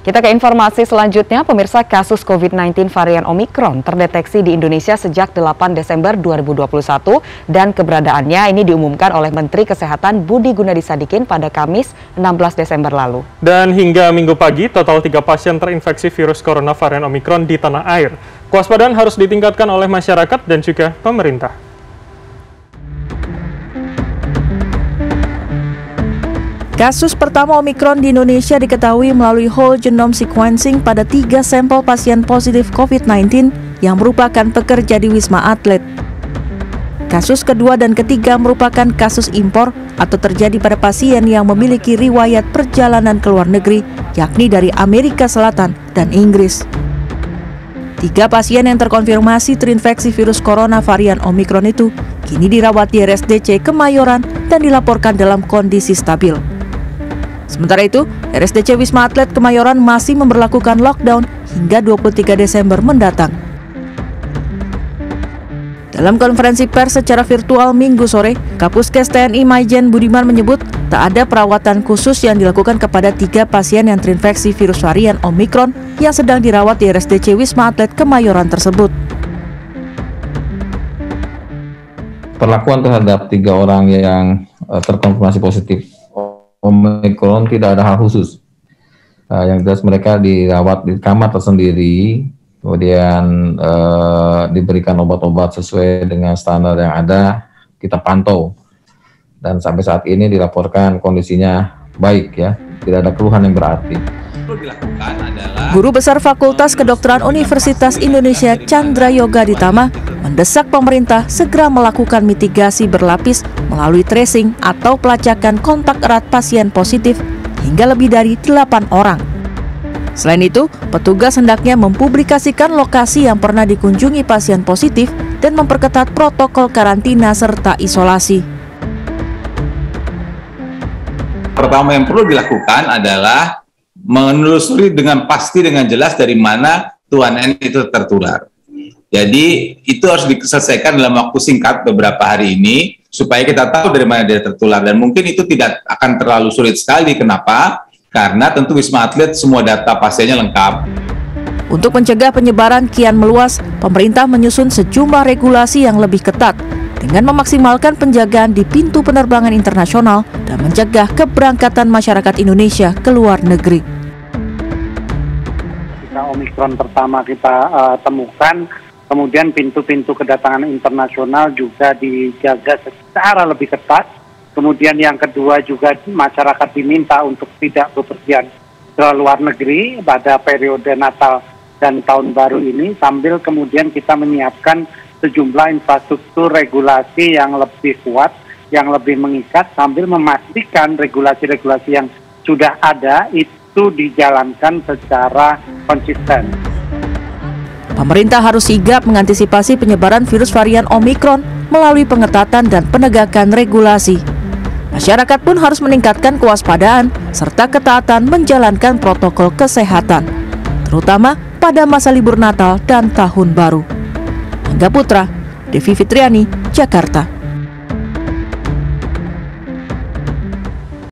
Kita ke informasi selanjutnya, pemirsa, kasus COVID-19 varian Omikron terdeteksi di Indonesia sejak 8 Desember 2021 dan keberadaannya ini diumumkan oleh Menteri Kesehatan Budi Gunadi Sadikin pada Kamis 16 Desember lalu. Dan hingga Minggu pagi, total 3 pasien terinfeksi virus corona varian Omikron di tanah air. Kewaspadaan harus ditingkatkan oleh masyarakat dan juga pemerintah. Kasus pertama Omikron di Indonesia diketahui melalui whole genome sequencing pada 3 sampel pasien positif COVID-19 yang merupakan pekerja di Wisma Atlet. Kasus kedua dan ketiga merupakan kasus impor atau terjadi pada pasien yang memiliki riwayat perjalanan ke luar negeri, yakni dari Amerika Selatan dan Inggris. 3 pasien yang terkonfirmasi terinfeksi virus corona varian Omikron itu kini dirawat di RSDC Kemayoran dan dilaporkan dalam kondisi stabil. Sementara itu, RSDC Wisma Atlet Kemayoran masih memberlakukan lockdown hingga 23 Desember mendatang. Dalam konferensi pers secara virtual Minggu sore, Kapuskes TNI Maijen Budiman menyebut tak ada perawatan khusus yang dilakukan kepada 3 pasien yang terinfeksi virus varian Omikron yang sedang dirawat di RSDC Wisma Atlet Kemayoran tersebut. Perlakuan terhadap 3 orang yang terkonfirmasi positif Omikron tidak ada hal khusus. Yang jelas mereka dirawat di kamar tersendiri, kemudian diberikan obat-obat sesuai dengan standar yang ada, kita pantau. Dan sampai saat ini dilaporkan kondisinya baik ya, tidak ada keluhan yang berarti. Guru Besar Fakultas Kedokteran Universitas Indonesia Chandra Yoga Ditama mendesak pemerintah segera melakukan mitigasi berlapis melalui tracing atau pelacakan kontak erat pasien positif hingga lebih dari 8 orang. Selain itu, petugas hendaknya mempublikasikan lokasi yang pernah dikunjungi pasien positif dan memperketat protokol karantina serta isolasi. Pertama yang perlu dilakukan adalah menelusuri dengan pasti, dengan jelas dari mana Tuan N itu tertular. Jadi itu harus diselesaikan dalam waktu singkat beberapa hari ini supaya kita tahu dari mana dia tertular, dan mungkin itu tidak akan terlalu sulit sekali. Kenapa? Karena tentu Wisma Atlet semua data pasiennya lengkap. Untuk mencegah penyebaran kian meluas, pemerintah menyusun sejumlah regulasi yang lebih ketat dengan memaksimalkan penjagaan di pintu penerbangan internasional dan mencegah keberangkatan masyarakat Indonesia ke luar negeri. Ketika Omikron pertama kita temukan, kemudian pintu-pintu kedatangan internasional juga dijaga secara lebih ketat. Kemudian yang kedua juga masyarakat diminta untuk tidak bepergian ke luar negeri pada periode Natal dan Tahun Baru ini, sambil kemudian kita menyiapkan sejumlah infrastruktur regulasi yang lebih kuat, yang lebih mengikat, sambil memastikan regulasi-regulasi yang sudah ada itu dijalankan secara konsisten. Pemerintah harus sigap mengantisipasi penyebaran virus varian Omikron melalui pengetatan dan penegakan regulasi. Masyarakat pun harus meningkatkan kewaspadaan serta ketaatan menjalankan protokol kesehatan, terutama pada masa libur Natal dan Tahun Baru. Angga Putra, Devi Fitriani, Jakarta.